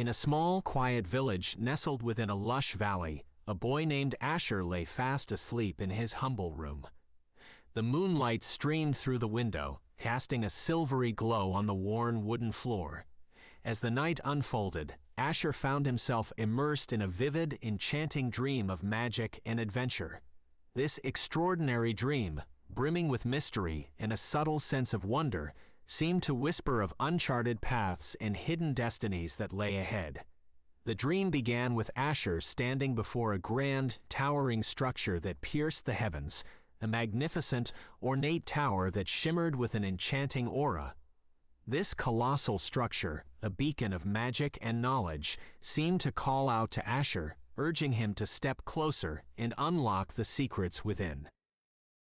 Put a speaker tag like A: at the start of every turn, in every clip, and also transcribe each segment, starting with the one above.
A: In a small, quiet village nestled within a lush valley, a boy named Asher lay fast asleep in his humble room. The moonlight streamed through the window, casting a silvery glow on the worn wooden floor. As the night unfolded, Asher found himself immersed in a vivid, enchanting dream of magic and adventure. This extraordinary dream, brimming with mystery and a subtle sense of wonder, seemed to whisper of uncharted paths and hidden destinies that lay ahead. The dream began with Asher standing before a grand, towering structure that pierced the heavens, a magnificent, ornate tower that shimmered with an enchanting aura. This colossal structure, a beacon of magic and knowledge, seemed to call out to Asher, urging him to step closer and unlock the secrets within.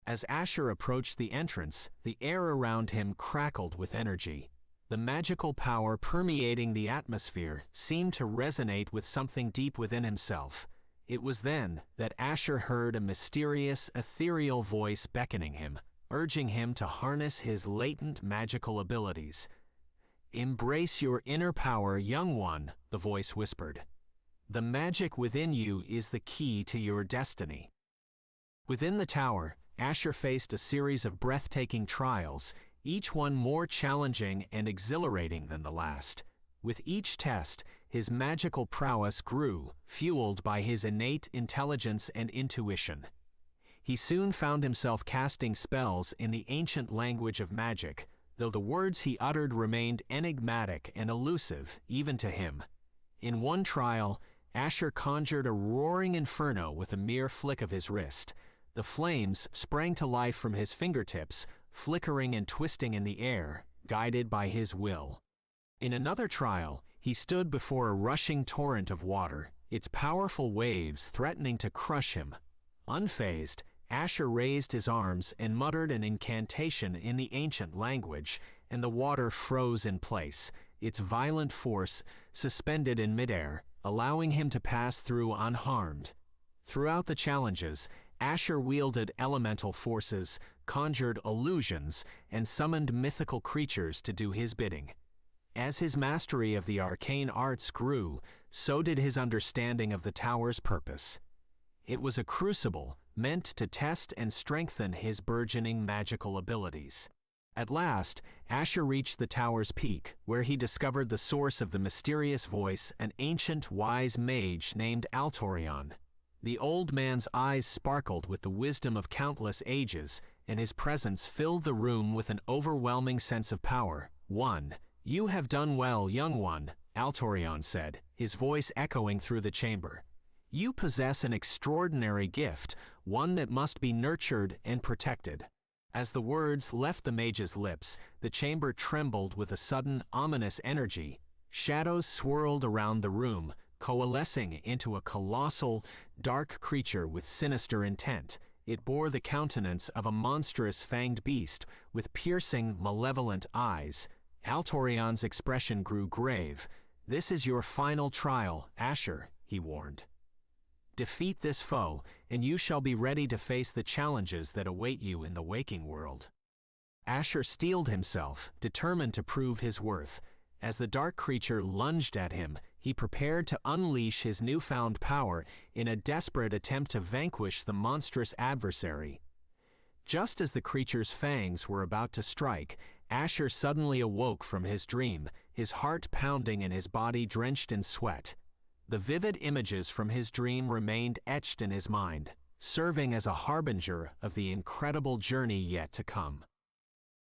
A: As Asher approached the entrance, the air around him crackled with energy. The magical power permeating the atmosphere seemed to resonate with something deep within himself. It was then that Asher heard a mysterious, ethereal voice beckoning him, urging him to harness his latent magical abilities. "Embrace your inner power, young one," the voice whispered. "The magic within you is the key to your destiny." Within the tower, Asher faced a series of breathtaking trials, each one more challenging and exhilarating than the last. With each test, his magical prowess grew, fueled by his innate intelligence and intuition. He soon found himself casting spells in the ancient language of magic, though the words he uttered remained enigmatic and elusive even to him. In one trial, Asher conjured a roaring inferno with a mere flick of his wrist. The flames sprang to life from his fingertips, flickering and twisting in the air, guided by his will. In another trial, he stood before a rushing torrent of water, its powerful waves threatening to crush him. Unfazed, Asher raised his arms and muttered an incantation in the ancient language, and the water froze in place, its violent force suspended in midair, allowing him to pass through unharmed. Throughout the challenges, Asher wielded elemental forces, conjured illusions, and summoned mythical creatures to do his bidding. As his mastery of the arcane arts grew, so did his understanding of the tower's purpose. It was a crucible meant to test and strengthen his burgeoning magical abilities. At last, Asher reached the tower's peak, where he discovered the source of the mysterious voice, an ancient wise mage named Altorion. The old man's eyes sparkled with the wisdom of countless ages, and his presence filled the room with an overwhelming sense of power. "You have done well, young one," Altorion said, his voice echoing through the chamber. "You possess an extraordinary gift, one that must be nurtured and protected." As the words left the mage's lips, the chamber trembled with a sudden, ominous energy. Shadows swirled around the room, coalescing into a colossal, dark creature with sinister intent. It bore the countenance of a monstrous fanged beast with piercing, malevolent eyes. Altorion's expression grew grave. "This is your final trial, Asher," he warned. "Defeat this foe, and you shall be ready to face the challenges that await you in the waking world." Asher steeled himself, determined to prove his worth. As the dark creature lunged at him, he prepared to unleash his newfound power in a desperate attempt to vanquish the monstrous adversary. Just as the creature's fangs were about to strike, Asher suddenly awoke from his dream, his heart pounding and his body drenched in sweat. The vivid images from his dream remained etched in his mind, serving as a harbinger of the incredible journey yet to come.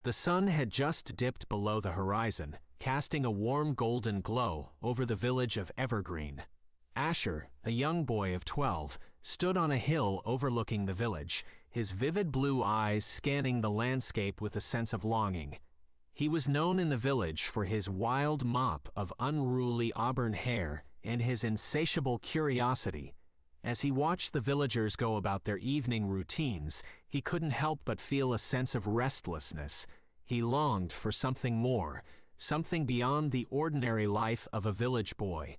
A: The sun had just dipped below the horizon, casting a warm golden glow over the village of Evergreen. Asher, a young boy of 12, stood on a hill overlooking the village, his vivid blue eyes scanning the landscape with a sense of longing. He was known in the village for his wild mop of unruly auburn hair and his insatiable curiosity. As he watched the villagers go about their evening routines, he couldn't help but feel a sense of restlessness. He longed for something more, something beyond the ordinary life of a village boy.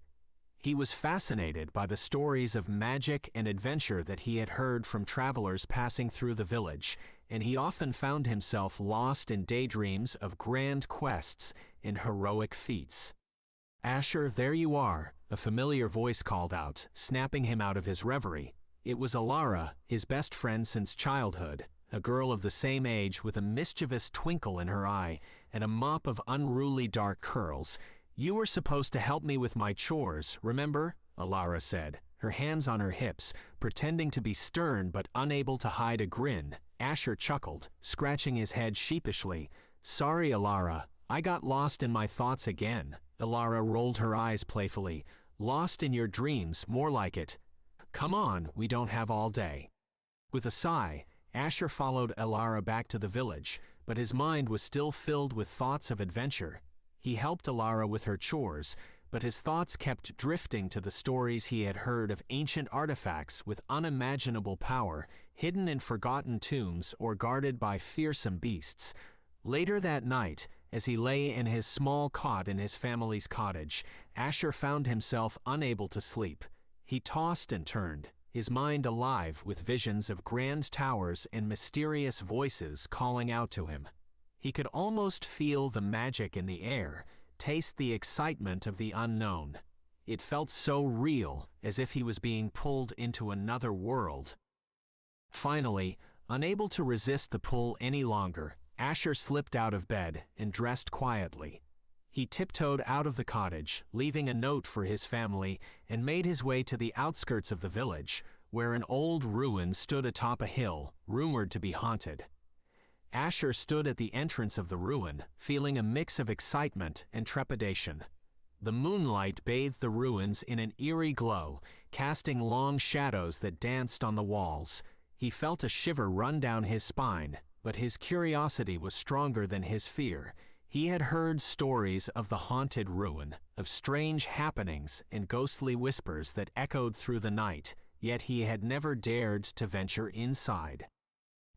A: He was fascinated by the stories of magic and adventure that he had heard from travelers passing through the village, and he often found himself lost in daydreams of grand quests and heroic feats. Asher, there you are, a familiar voice called out, snapping him out of his reverie. It was Alara, his best friend since childhood, a girl of the same age with a mischievous twinkle in her eye and a mop of unruly dark curls. You were supposed to help me with my chores, remember? Alara said, her hands on her hips, pretending to be stern but unable to hide a grin. Asher chuckled, scratching his head sheepishly. Sorry, Alara, I got lost in my thoughts again. Alara rolled her eyes playfully. Lost in your dreams, more like it. Come on, we don't have all day. With a sigh, Asher followed Alara back to the village, but his mind was still filled with thoughts of adventure. He helped Alara with her chores, but his thoughts kept drifting to the stories he had heard of ancient artifacts with unimaginable power, hidden in forgotten tombs or guarded by fearsome beasts. Later that night, as he lay in his small cot in his family's cottage, Asher found himself unable to sleep. He tossed and turned, his mind alive with visions of grand towers and mysterious voices calling out to him. He could almost feel the magic in the air, taste the excitement of the unknown. It felt so real, as if he was being pulled into another world. Finally, unable to resist the pull any longer, Asher slipped out of bed and dressed quietly. He tiptoed out of the cottage, leaving a note for his family, and made his way to the outskirts of the village, where an old ruin stood atop a hill, rumored to be haunted. Asher stood at the entrance of the ruin, feeling a mix of excitement and trepidation. The moonlight bathed the ruins in an eerie glow, casting long shadows that danced on the walls. He felt a shiver run down his spine, but his curiosity was stronger than his fear. He had heard stories of the haunted ruin, of strange happenings and ghostly whispers that echoed through the night, yet he had never dared to venture inside.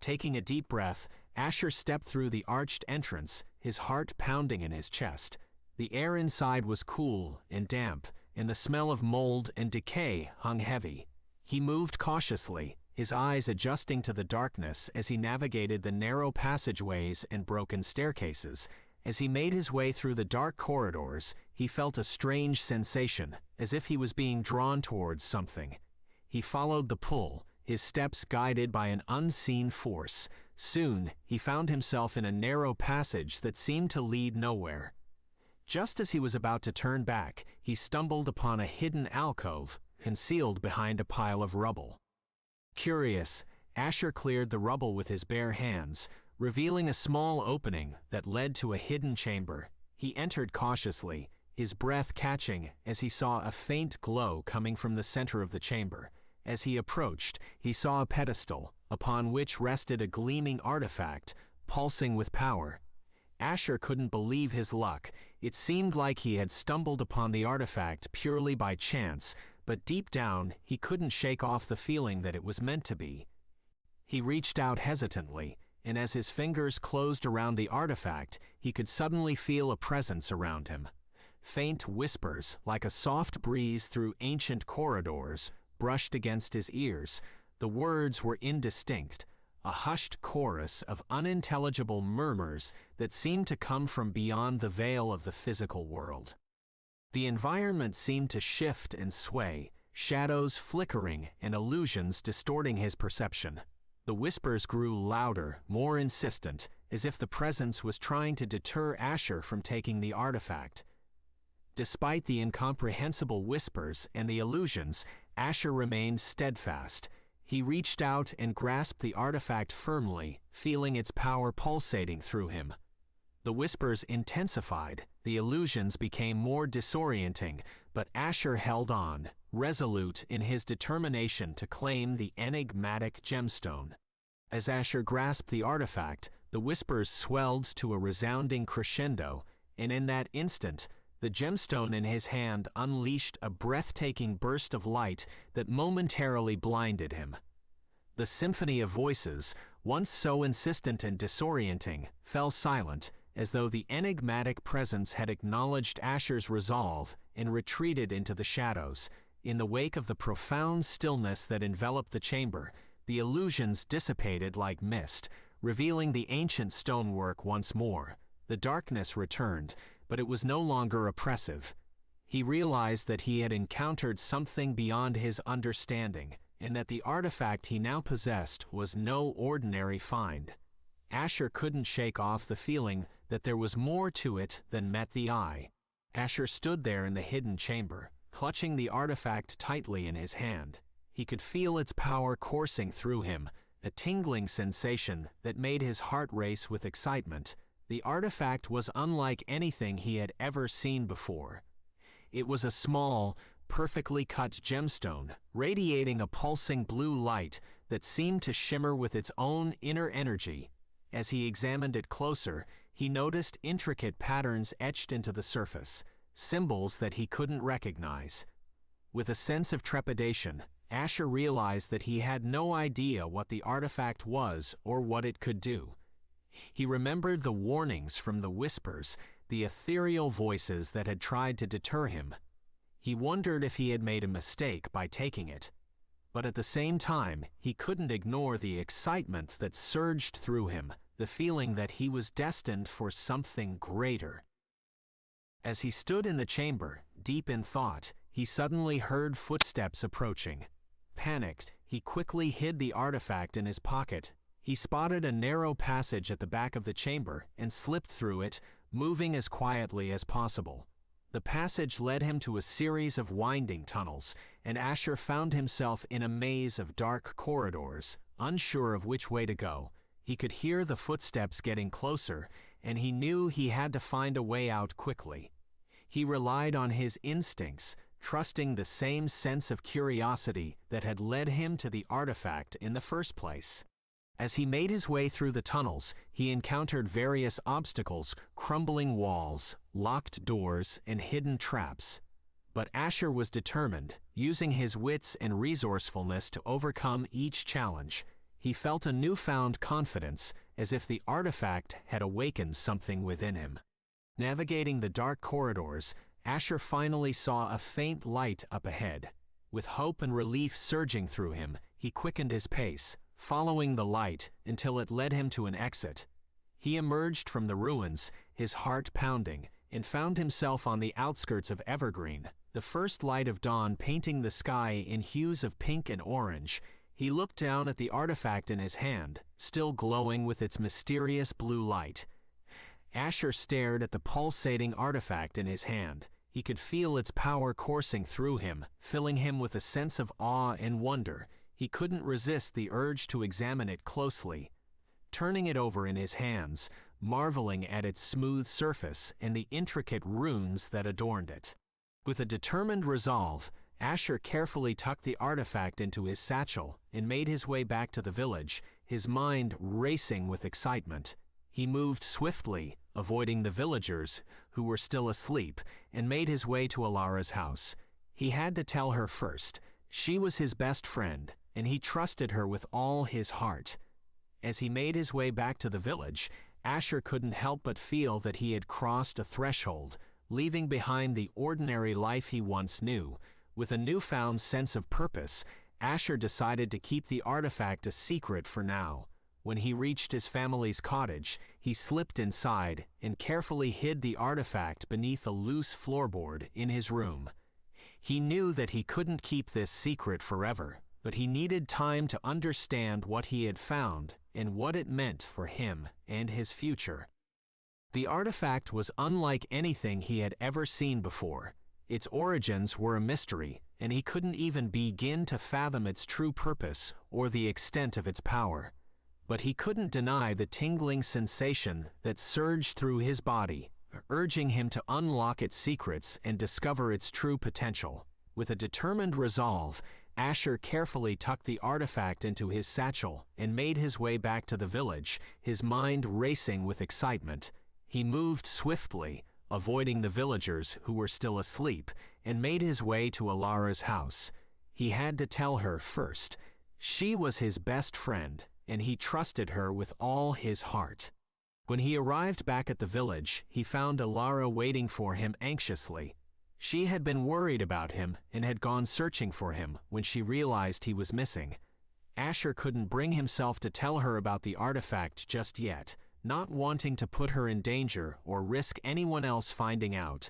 A: Taking a deep breath, Asher stepped through the arched entrance, his heart pounding in his chest. The air inside was cool and damp, and the smell of mold and decay hung heavy. He moved cautiously, his eyes adjusting to the darkness as he navigated the narrow passageways and broken staircases. As he made his way through the dark corridors, he felt a strange sensation, as if he was being drawn towards something. He followed the pull, his steps guided by an unseen force. Soon, he found himself in a narrow passage that seemed to lead nowhere. Just as he was about to turn back, he stumbled upon a hidden alcove, concealed behind a pile of rubble. Curious, Asher cleared the rubble with his bare hands, revealing a small opening that led to a hidden chamber. He entered cautiously, his breath catching as he saw a faint glow coming from the center of the chamber. As he approached, he saw a pedestal, upon which rested a gleaming artifact, pulsing with power. Asher couldn't believe his luck. It seemed like he had stumbled upon the artifact purely by chance, but deep down, he couldn't shake off the feeling that it was meant to be. He reached out hesitantly, and as his fingers closed around the artifact, he could suddenly feel a presence around him. Faint whispers, like a soft breeze through ancient corridors, brushed against his ears. The words were indistinct, a hushed chorus of unintelligible murmurs that seemed to come from beyond the veil of the physical world. The environment seemed to shift and sway, shadows flickering and illusions distorting his perception. The whispers grew louder, more insistent, as if the presence was trying to deter Asher from taking the artifact. Despite the incomprehensible whispers and the illusions, Asher remained steadfast. He reached out and grasped the artifact firmly, feeling its power pulsating through him. The whispers intensified, the illusions became more disorienting, but Asher held on, resolute in his determination to claim the enigmatic gemstone. As Asher grasped the artifact, the whispers swelled to a resounding crescendo, and in that instant, the gemstone in his hand unleashed a breathtaking burst of light that momentarily blinded him. The symphony of voices, once so insistent and disorienting, fell silent, as though the enigmatic presence had acknowledged Asher's resolve and retreated into the shadows. In the wake of the profound stillness that enveloped the chamber, the illusions dissipated like mist, revealing the ancient stonework once more. The darkness returned, but it was no longer oppressive. He realized that he had encountered something beyond his understanding, and that the artifact he now possessed was no ordinary find. Asher couldn't shake off the feeling that there was more to it than met the eye. Asher stood there in the hidden chamber, clutching the artifact tightly in his hand. He could feel its power coursing through him, a tingling sensation that made his heart race with excitement. The artifact was unlike anything he had ever seen before. It was a small, perfectly cut gemstone, radiating a pulsing blue light that seemed to shimmer with its own inner energy. As he examined it closer, he noticed intricate patterns etched into the surface, symbols that he couldn't recognize. With a sense of trepidation, Asher realized that he had no idea what the artifact was or what it could do. He remembered the warnings from the whispers, the ethereal voices that had tried to deter him. He wondered if he had made a mistake by taking it. But at the same time, he couldn't ignore the excitement that surged through him, the feeling that he was destined for something greater. As he stood in the chamber, deep in thought, he suddenly heard footsteps approaching. Panicked, he quickly hid the artifact in his pocket. He spotted a narrow passage at the back of the chamber and slipped through it, moving as quietly as possible. The passage led him to a series of winding tunnels, and Asher found himself in a maze of dark corridors, unsure of which way to go. He could hear the footsteps getting closer, and he knew he had to find a way out quickly. He relied on his instincts, trusting the same sense of curiosity that had led him to the artifact in the first place. As he made his way through the tunnels, he encountered various obstacles, crumbling walls, locked doors, and hidden traps. But Asher was determined, using his wits and resourcefulness to overcome each challenge. He felt a newfound confidence, as if the artifact had awakened something within him. Navigating the dark corridors, Asher finally saw a faint light up ahead. With hope and relief surging through him, he quickened his pace, following the light until it led him to an exit. He emerged from the ruins, his heart pounding, and found himself on the outskirts of Evergreen, the first light of dawn painting the sky in hues of pink and orange. He looked down at the artifact in his hand, still glowing with its mysterious blue light. Asher stared at the pulsating artifact in his hand. He could feel its power coursing through him, filling him with a sense of awe and wonder. He couldn't resist the urge to examine it closely. Turning it over in his hands, marveling at its smooth surface and the intricate runes that adorned it. With a determined resolve, Asher carefully tucked the artifact into his satchel and made his way back to the village, his mind racing with excitement. He moved swiftly, avoiding the villagers, who were still asleep, and made his way to Alara's house. He had to tell her first. She was his best friend, and he trusted her with all his heart. As he made his way back to the village, Asher couldn't help but feel that he had crossed a threshold, leaving behind the ordinary life he once knew. With a newfound sense of purpose, Asher decided to keep the artifact a secret for now. When he reached his family's cottage, he slipped inside and carefully hid the artifact beneath a loose floorboard in his room. He knew that he couldn't keep this secret forever, but he needed time to understand what he had found and what it meant for him and his future. The artifact was unlike anything he had ever seen before. Its origins were a mystery, and he couldn't even begin to fathom its true purpose or the extent of its power. But he couldn't deny the tingling sensation that surged through his body, urging him to unlock its secrets and discover its true potential. With a determined resolve, Asher carefully tucked the artifact into his satchel and made his way back to the village, his mind racing with excitement. He moved swiftly, avoiding the villagers who were still asleep, and made his way to Alara's house. He had to tell her first. She was his best friend, and he trusted her with all his heart. When he arrived back at the village, he found Alara waiting for him anxiously. She had been worried about him and had gone searching for him when she realized he was missing. Asher couldn't bring himself to tell her about the artifact just yet, not wanting to put her in danger or risk anyone else finding out.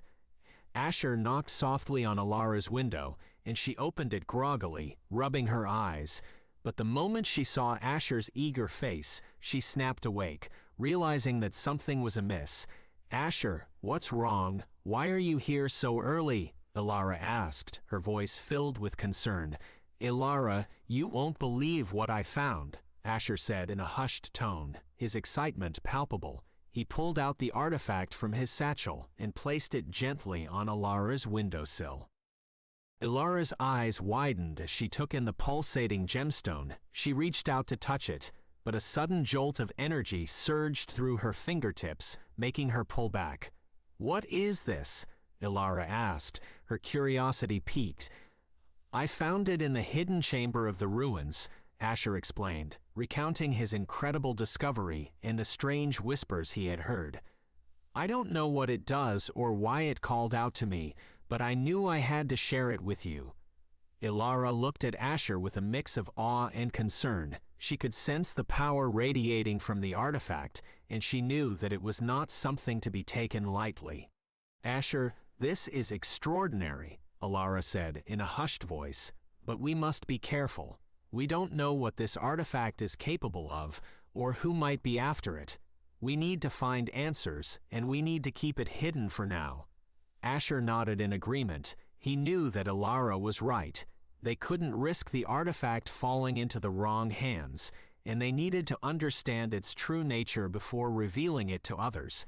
A: Asher knocked softly on Alara's window, and she opened it groggily, rubbing her eyes. But the moment she saw Asher's eager face, she snapped awake, realizing that something was amiss. "Asher, what's wrong? Why are you here so early?" Alara asked, her voice filled with concern. "Alara, you won't believe what I found," Asher said in a hushed tone, his excitement palpable. He pulled out the artifact from his satchel and placed it gently on Alara's windowsill. Alara's eyes widened as she took in the pulsating gemstone. She reached out to touch it, but a sudden jolt of energy surged through her fingertips, making her pull back. "What is this?" Alara asked, her curiosity piqued. "I found it in the hidden chamber of the ruins," Asher explained, recounting his incredible discovery and the strange whispers he had heard. "I don't know what it does or why it called out to me, but I knew I had to share it with you." Alara looked at Asher with a mix of awe and concern. She could sense the power radiating from the artifact, and she knew that it was not something to be taken lightly. "Asher, this is extraordinary," Alara said in a hushed voice, "but we must be careful. We don't know what this artifact is capable of, or who might be after it. We need to find answers, and we need to keep it hidden for now." Asher nodded in agreement. He knew that Alara was right. They couldn't risk the artifact falling into the wrong hands, and they needed to understand its true nature before revealing it to others.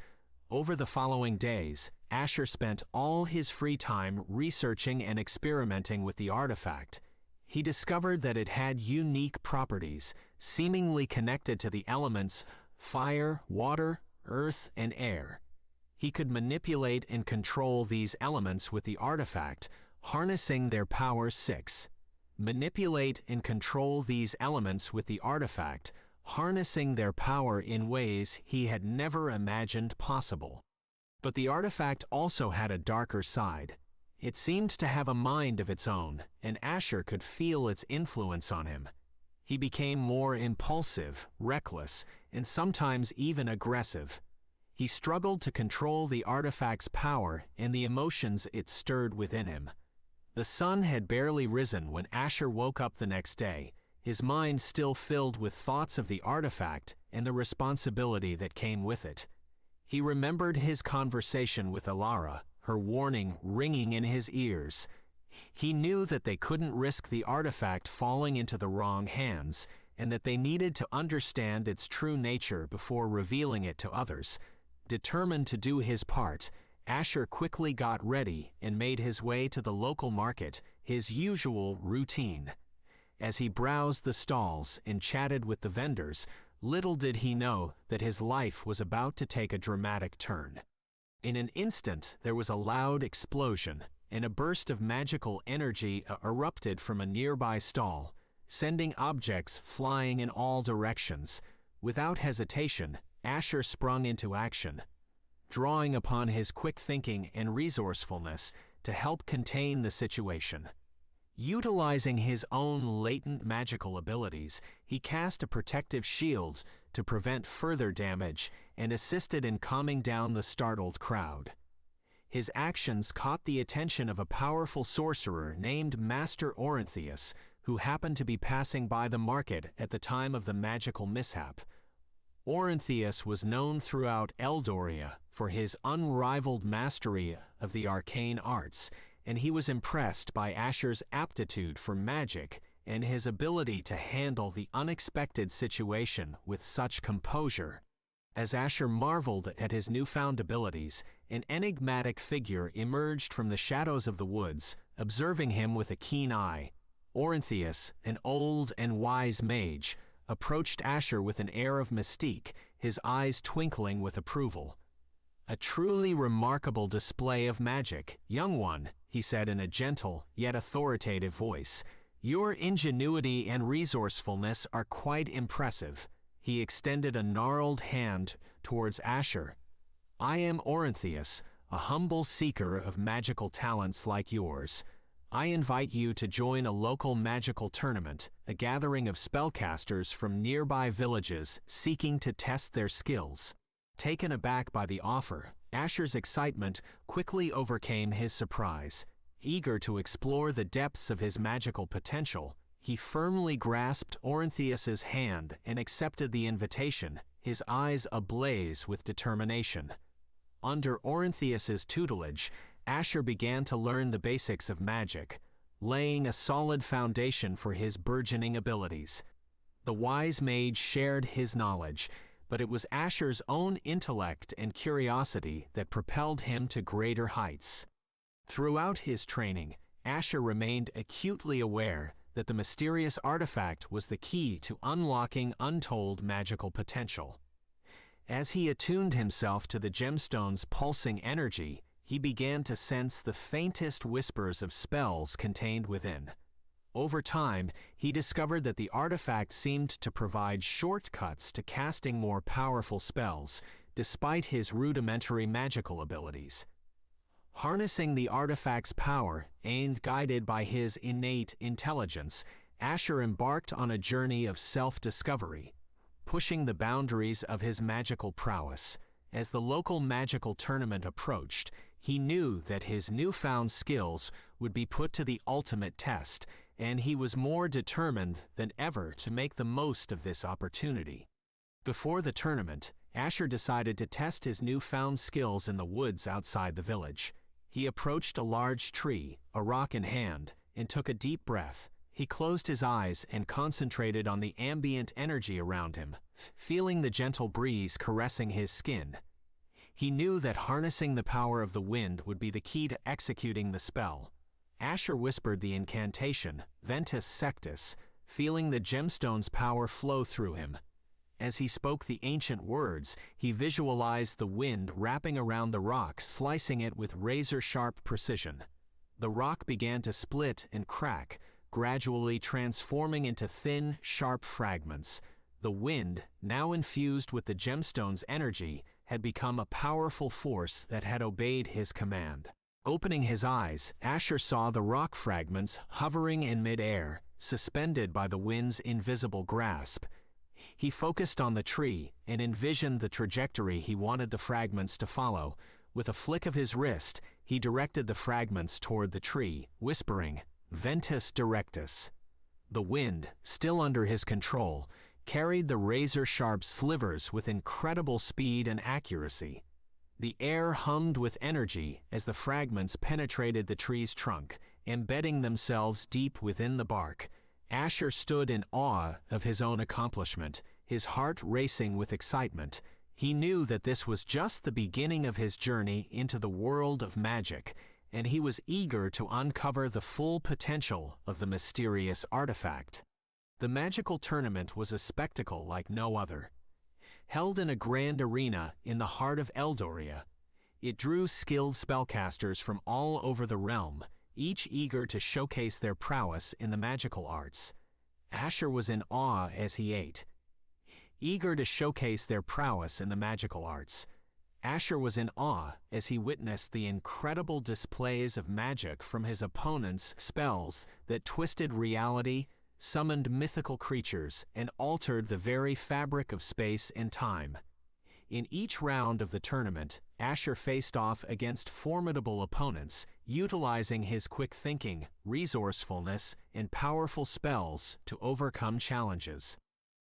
A: Over the following days, Asher spent all his free time researching and experimenting with the artifact. He discovered that it had unique properties, seemingly connected to the elements fire, water, earth, and air. He could manipulate and control these elements with the artifact, harnessing their power 6. Manipulate and control these elements with the artifact, harnessing their power in ways he had never imagined possible. But the artifact also had a darker side. It seemed to have a mind of its own, and Asher could feel its influence on him. He became more impulsive, reckless, and sometimes even aggressive. He struggled to control the artifact's power and the emotions it stirred within him. The sun had barely risen when Asher woke up the next day, his mind still filled with thoughts of the artifact and the responsibility that came with it. He remembered his conversation with Alara, her warning ringing in his ears. He knew that they couldn't risk the artifact falling into the wrong hands, and that they needed to understand its true nature before revealing it to others. Determined to do his part, Asher quickly got ready and made his way to the local market, his usual routine. As he browsed the stalls and chatted with the vendors, little did he know that his life was about to take a dramatic turn. In an instant, there was a loud explosion, and a burst of magical energy erupted from a nearby stall, sending objects flying in all directions. Without hesitation, Asher sprung into action, drawing upon his quick thinking and resourcefulness to help contain the situation. Utilizing his own latent magical abilities, he cast a protective shield to prevent further damage and assisted in calming down the startled crowd. His actions caught the attention of a powerful sorcerer named Master Orinthius, who happened to be passing by the market at the time of the magical mishap. Orinthius was known throughout Eldoria for his unrivaled mastery of the arcane arts, and he was impressed by Asher's aptitude for magic and his ability to handle the unexpected situation with such composure. As Asher marveled at his newfound abilities, an enigmatic figure emerged from the shadows of the woods, observing him with a keen eye. Orinthius, an old and wise mage, approached Asher with an air of mystique, his eyes twinkling with approval. "A truly remarkable display of magic, young one," he said in a gentle yet authoritative voice. "Your ingenuity and resourcefulness are quite impressive." He extended a gnarled hand towards Asher. "I am Orinthius, a humble seeker of magical talents like yours. I invite you to join a local magical tournament, a gathering of spellcasters from nearby villages seeking to test their skills." Taken aback by the offer, Asher's excitement quickly overcame his surprise. Eager to explore the depths of his magical potential, he firmly grasped Orontheus's hand and accepted the invitation, his eyes ablaze with determination. Under Orontheus's tutelage, Asher began to learn the basics of magic, laying a solid foundation for his burgeoning abilities. The wise mage shared his knowledge, but it was Asher's own intellect and curiosity that propelled him to greater heights. Throughout his training, Asher remained acutely aware that the mysterious artifact was the key to unlocking untold magical potential. As he attuned himself to the gemstone's pulsing energy, he began to sense the faintest whispers of spells contained within. Over time, he discovered that the artifact seemed to provide shortcuts to casting more powerful spells, despite his rudimentary magical abilities. Harnessing the artifact's power and guided by his innate intelligence, Asher embarked on a journey of self-discovery, pushing the boundaries of his magical prowess. As the local magical tournament approached, he knew that his newfound skills would be put to the ultimate test, and he was more determined than ever to make the most of this opportunity. Before the tournament, Asher decided to test his newfound skills in the woods outside the village. He approached a large tree, a rock in hand, and took a deep breath. He closed his eyes and concentrated on the ambient energy around him, feeling the gentle breeze caressing his skin. He knew that harnessing the power of the wind would be the key to executing the spell. Asher whispered the incantation, Ventus Sectus, feeling the gemstone's power flow through him. As he spoke the ancient words, he visualized the wind wrapping around the rock, slicing it with razor-sharp precision. The rock began to split and crack, gradually transforming into thin, sharp fragments. The wind, now infused with the gemstone's energy, had become a powerful force that had obeyed his command. Opening his eyes, Asher saw the rock fragments hovering in mid-air, suspended by the wind's invisible grasp. He focused on the tree and envisioned the trajectory he wanted the fragments to follow. With a flick of his wrist, he directed the fragments toward the tree, whispering, Ventus Directus. The wind, still under his control, carried the razor-sharp slivers with incredible speed and accuracy. The air hummed with energy as the fragments penetrated the tree's trunk, embedding themselves deep within the bark. Asher stood in awe of his own accomplishment, his heart racing with excitement. He knew that this was just the beginning of his journey into the world of magic, and he was eager to uncover the full potential of the mysterious artifact. The magical tournament was a spectacle like no other. Held in a grand arena in the heart of Eldoria, it drew skilled spellcasters from all over the realm, each eager to showcase their prowess in the magical arts. Asher was in awe as he ate. Eager to showcase their prowess in the magical arts, Asher was in awe as he witnessed the incredible displays of magic from his opponents' spells that twisted reality, summoned mythical creatures, and altered the very fabric of space and time. In each round of the tournament, Asher faced off against formidable opponents, utilizing his quick thinking, resourcefulness, and powerful spells to overcome challenges.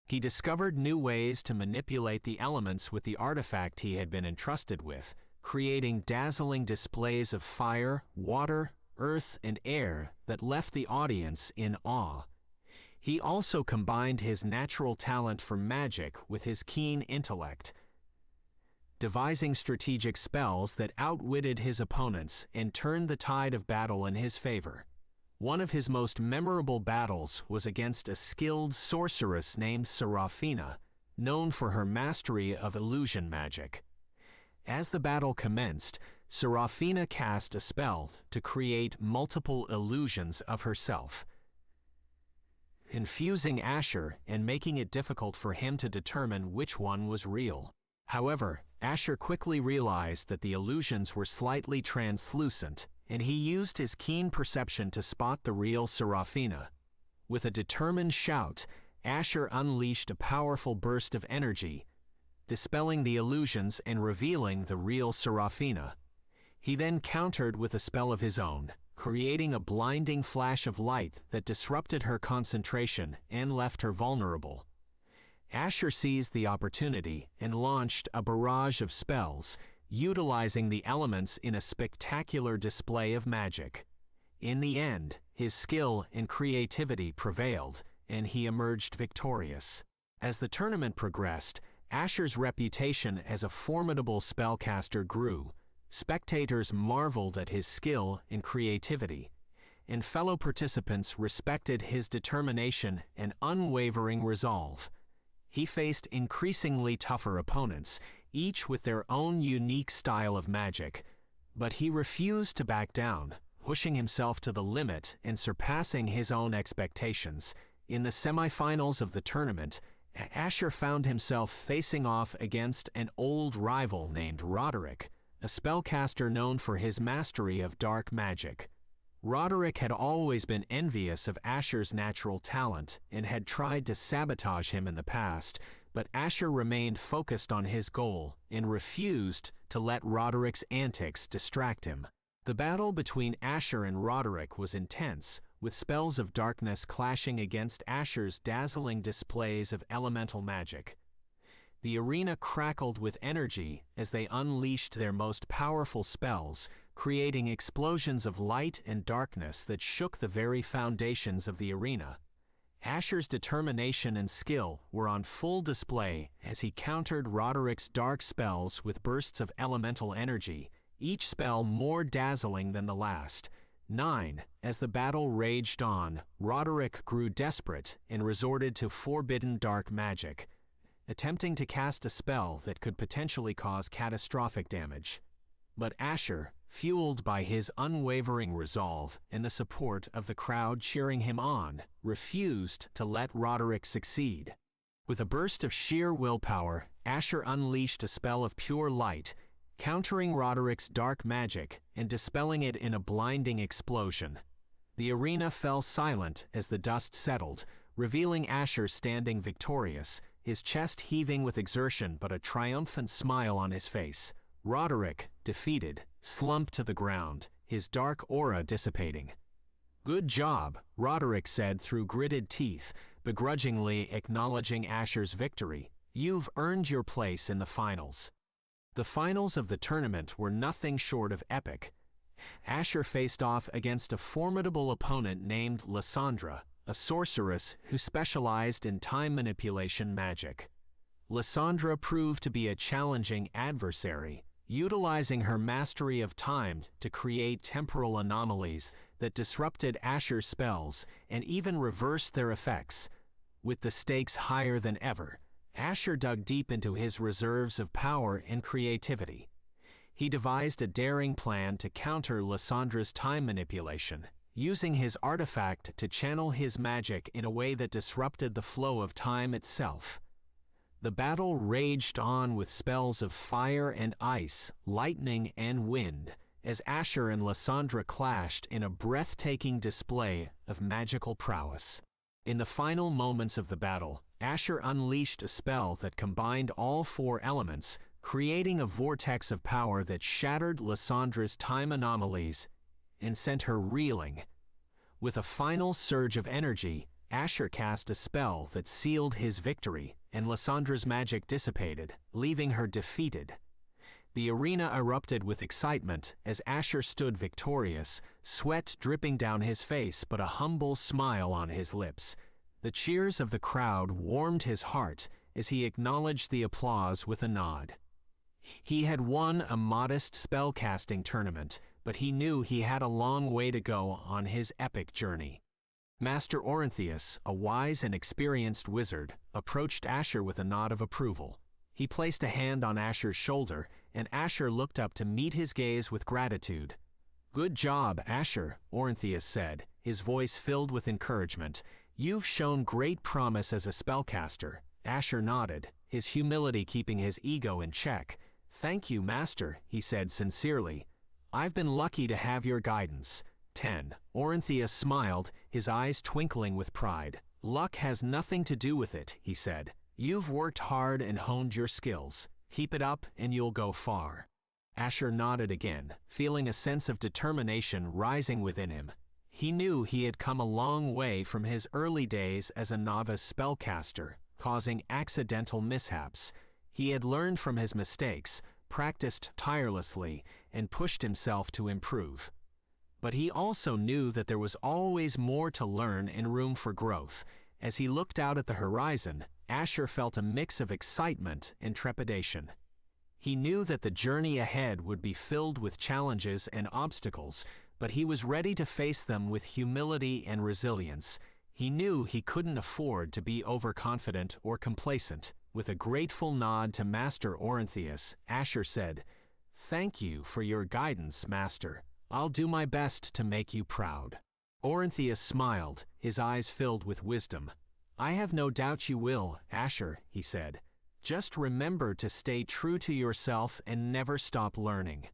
A: He discovered new ways to manipulate the elements with the artifact he had been entrusted with, creating dazzling displays of fire, water, earth, and air that left the audience in awe. He also combined his natural talent for magic with his keen intellect, devising strategic spells that outwitted his opponents and turned the tide of battle in his favor. One of his most memorable battles was against a skilled sorceress named Seraphina, known for her mastery of illusion magic. As the battle commenced, Seraphina cast a spell to create multiple illusions of herself, confusing Asher and making it difficult for him to determine which one was real. However, Asher quickly realized that the illusions were slightly translucent, and he used his keen perception to spot the real Seraphina. With a determined shout, Asher unleashed a powerful burst of energy, dispelling the illusions and revealing the real Serafina. He then countered with a spell of his own, creating a blinding flash of light that disrupted her concentration and left her vulnerable. Asher seized the opportunity and launched a barrage of spells, utilizing the elements in a spectacular display of magic. In the end, his skill and creativity prevailed, and he emerged victorious. As the tournament progressed, Asher's reputation as a formidable spellcaster grew. Spectators marveled at his skill and creativity, and fellow participants respected his determination and unwavering resolve. He faced increasingly tougher opponents, each with their own unique style of magic, but he refused to back down, pushing himself to the limit and surpassing his own expectations. In the semifinals of the tournament, Asher found himself facing off against an old rival named Roderick, a spellcaster known for his mastery of dark magic. Roderick had always been envious of Asher's natural talent and had tried to sabotage him in the past, but Asher remained focused on his goal and refused to let Roderick's antics distract him. The battle between Asher and Roderick was intense, with spells of darkness clashing against Asher's dazzling displays of elemental magic. The arena crackled with energy as they unleashed their most powerful spells, creating explosions of light and darkness that shook the very foundations of the arena. Asher's determination and skill were on full display as he countered Roderick's dark spells with bursts of elemental energy, each spell more dazzling than the last. 9. As the battle raged on, Roderick grew desperate and resorted to forbidden dark magic, attempting to cast a spell that could potentially cause catastrophic damage. But Asher, fueled by his unwavering resolve and the support of the crowd cheering him on, refused to let Roderick succeed. With a burst of sheer willpower, Asher unleashed a spell of pure light, countering Roderick's dark magic and dispelling it in a blinding explosion. The arena fell silent as the dust settled, revealing Asher standing victorious, his chest heaving with exertion but a triumphant smile on his face. Roderick, defeated, slumped to the ground, his dark aura dissipating. "Good job," Roderick said through gritted teeth, begrudgingly acknowledging Asher's victory. "You've earned your place in the finals." The finals of the tournament were nothing short of epic. Asher faced off against a formidable opponent named Lysandra, a sorceress who specialized in time manipulation magic. Lysandra proved to be a challenging adversary, utilizing her mastery of time to create temporal anomalies that disrupted Asher's spells and even reversed their effects. With the stakes higher than ever, Asher dug deep into his reserves of power and creativity. He devised a daring plan to counter Lysandra's time manipulation, using his artifact to channel his magic in a way that disrupted the flow of time itself. The battle raged on with spells of fire and ice, lightning and wind, as Asher and Lysandra clashed in a breathtaking display of magical prowess. In the final moments of the battle, Asher unleashed a spell that combined all four elements, creating a vortex of power that shattered Lysandra's time anomalies and sent her reeling. With a final surge of energy, Asher cast a spell that sealed his victory, and Lysandra's magic dissipated, leaving her defeated. The arena erupted with excitement as Asher stood victorious, sweat dripping down his face but a humble smile on his lips. The cheers of the crowd warmed his heart as he acknowledged the applause with a nod. He had won a modest spellcasting tournament, but he knew he had a long way to go on his epic journey. Master Orinthius, a wise and experienced wizard, approached Asher with a nod of approval. He placed a hand on Asher's shoulder, and Asher looked up to meet his gaze with gratitude. "Good job, Asher," Orinthius said, his voice filled with encouragement. "You've shown great promise as a spellcaster." Asher nodded, his humility keeping his ego in check. "Thank you, Master," he said sincerely. "I've been lucky to have your guidance." 10. Orinthius smiled, his eyes twinkling with pride. "Luck has nothing to do with it," he said. You've worked hard and honed your skills. Keep it up and you'll go far." Asher nodded again, feeling a sense of determination rising within him. He knew he had come a long way from his early days as a novice spellcaster, causing accidental mishaps. He had learned from his mistakes, practiced tirelessly, and pushed himself to improve. But he also knew that there was always more to learn and room for growth. As he looked out at the horizon, Asher felt a mix of excitement and trepidation. He knew that the journey ahead would be filled with challenges and obstacles, but he was ready to face them with humility and resilience. He knew he couldn't afford to be overconfident or complacent. With a grateful nod to Master Orinthius, Asher said, "Thank you for your guidance, Master. I'll do my best to make you proud." Orinthius smiled, his eyes filled with wisdom. "I have no doubt you will, Asher," he said. "Just remember to stay true to yourself and never stop learning."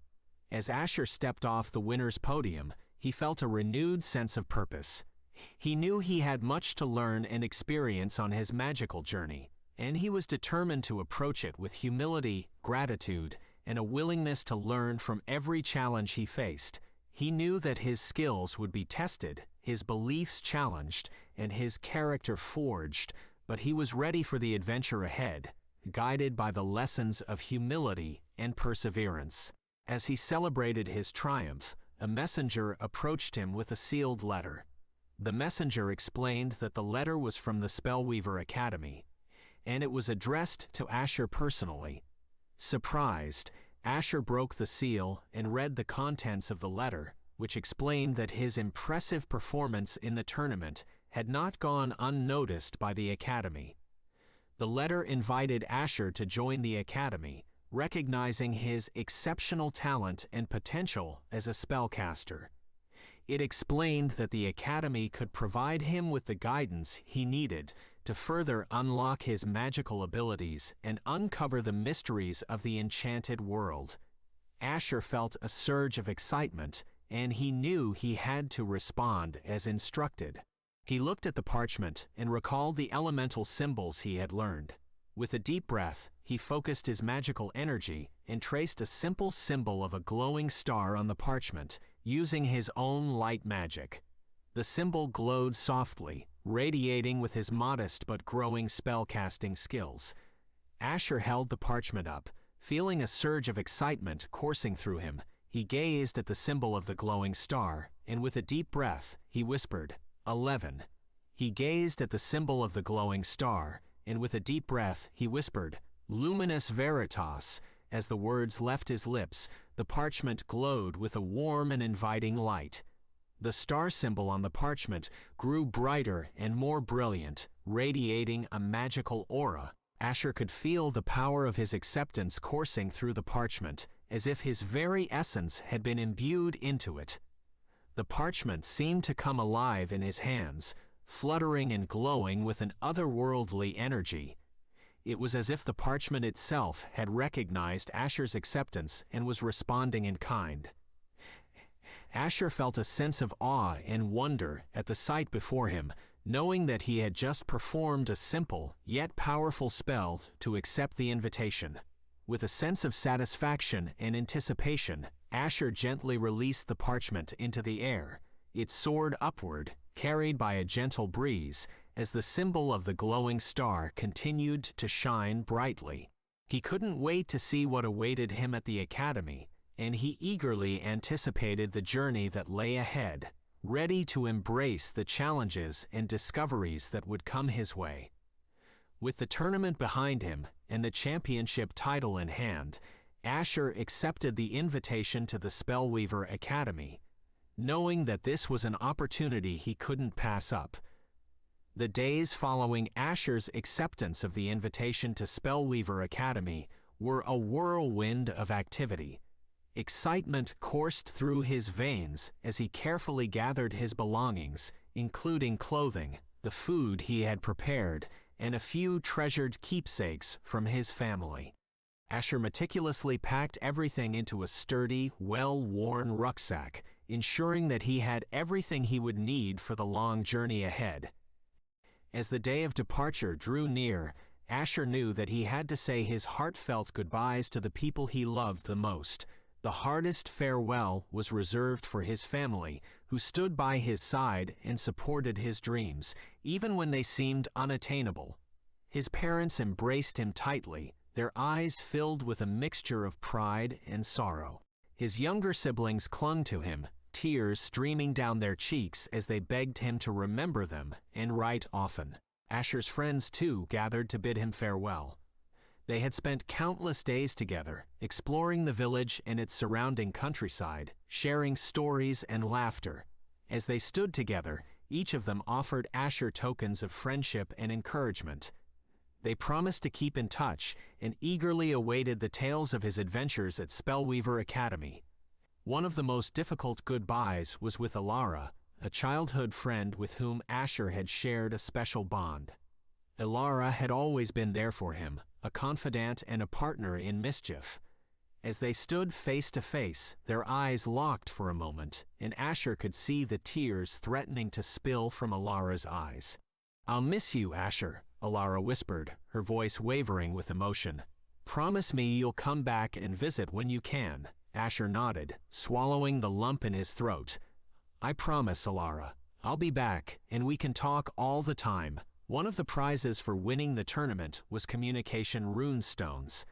A: As Asher stepped off the winner's podium, he felt a renewed sense of purpose. He knew he had much to learn and experience on his magical journey, and he was determined to approach it with humility, gratitude, and a willingness to learn from every challenge he faced. He knew that his skills would be tested, his beliefs challenged, and his character forged, but he was ready for the adventure ahead, guided by the lessons of humility and perseverance. As he celebrated his triumph, a messenger approached him with a sealed letter. The messenger explained that the letter was from the Spellweaver Academy, and it was addressed to Asher personally. Surprised, Asher broke the seal and read the contents of the letter, which explained that his impressive performance in the tournament had not gone unnoticed by the Academy. The letter invited Asher to join the Academy, recognizing his exceptional talent and potential as a spellcaster. It explained that the Academy could provide him with the guidance he needed to further unlock his magical abilities and uncover the mysteries of the enchanted world. Asher felt a surge of excitement, and he knew he had to respond as instructed. He looked at the parchment and recalled the elemental symbols he had learned. With a deep breath, he focused his magical energy and traced a simple symbol of a glowing star on the parchment, using his own light magic. The symbol glowed softly, radiating with his modest but growing spellcasting skills. Asher held the parchment up, feeling a surge of excitement coursing through him. He gazed at the symbol of the glowing star, and with a deep breath, he whispered, 11. He gazed at the symbol of the glowing star, and with a deep breath, he whispered, Luminous Veritas. As the words left his lips, the parchment glowed with a warm and inviting light. The star symbol on the parchment grew brighter and more brilliant, radiating a magical aura. Asher could feel the power of his acceptance coursing through the parchment, as if his very essence had been imbued into it. The parchment seemed to come alive in his hands, fluttering and glowing with an otherworldly energy. It was as if the parchment itself had recognized Asher's acceptance and was responding in kind. Asher felt a sense of awe and wonder at the sight before him, knowing that he had just performed a simple yet powerful spell to accept the invitation. With a sense of satisfaction and anticipation, Asher gently released the parchment into the air. It soared upward, carried by a gentle breeze, as the symbol of the glowing star continued to shine brightly. He couldn't wait to see what awaited him at the academy, and he eagerly anticipated the journey that lay ahead, ready to embrace the challenges and discoveries that would come his way. With the tournament behind him and the championship title in hand, Asher accepted the invitation to the Spellweaver Academy, knowing that this was an opportunity he couldn't pass up. The days following Asher's acceptance of the invitation to Spellweaver Academy were a whirlwind of activity. Excitement coursed through his veins as he carefully gathered his belongings, including clothing, the food he had prepared, and a few treasured keepsakes from his family. Asher meticulously packed everything into a sturdy, well-worn rucksack, ensuring that he had everything he would need for the long journey ahead. As the day of departure drew near, Asher knew that he had to say his heartfelt goodbyes to the people he loved the most. The hardest farewell was reserved for his family, who stood by his side and supported his dreams, even when they seemed unattainable. His parents embraced him tightly, their eyes filled with a mixture of pride and sorrow. His younger siblings clung to him, tears streaming down their cheeks as they begged him to remember them and write often. Asher's friends, too, gathered to bid him farewell. They had spent countless days together, exploring the village and its surrounding countryside, sharing stories and laughter. As they stood together, each of them offered Asher tokens of friendship and encouragement. They promised to keep in touch and eagerly awaited the tales of his adventures at Spellweaver Academy. One of the most difficult goodbyes was with Alara, a childhood friend with whom Asher had shared a special bond. Alara had always been there for him, a confidant and a partner in mischief. As they stood face to face, their eyes locked for a moment, and Asher could see the tears threatening to spill from Alara's eyes. "I'll miss you, Asher," Alara whispered, her voice wavering with emotion. "Promise me you'll come back and visit when you can." Asher nodded, swallowing the lump in his throat. "I promise, Alara. I'll be back, and we can talk all the time." One of the prizes for winning the tournament was communication rune stones.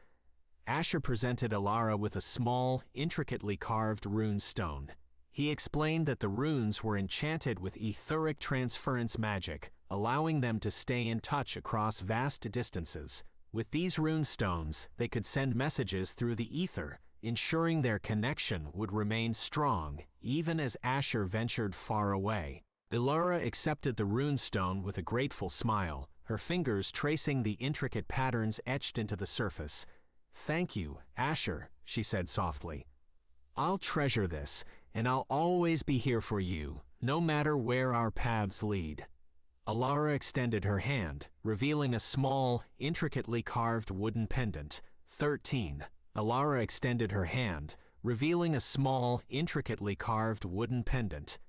A: Asher presented Alara with a small, intricately carved rune stone. He explained that the runes were enchanted with etheric transference magic, allowing them to stay in touch across vast distances. With these rune stones, they could send messages through the ether, ensuring their connection would remain strong, even as Asher ventured far away. Alara accepted the rune stone with a grateful smile, her fingers tracing the intricate patterns etched into the surface. "Thank you, Asher," she said softly. "I'll treasure this, and I'll always be here for you, no matter where our paths lead." Alara extended her hand, revealing a small, intricately carved wooden pendant. 13. Alara extended her hand, revealing a small, intricately carved wooden pendant.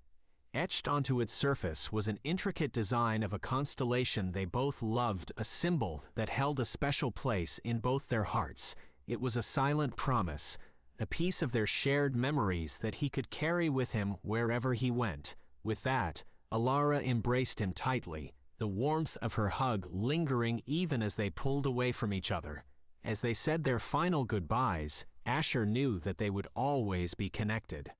A: Etched onto its surface was an intricate design of a constellation they both loved, a symbol that held a special place in both their hearts. It was a silent promise, a piece of their shared memories that he could carry with him wherever he went. With that, Alara embraced him tightly, the warmth of her hug lingering even as they pulled away from each other. As they said their final goodbyes, Asher knew that they would always be connected.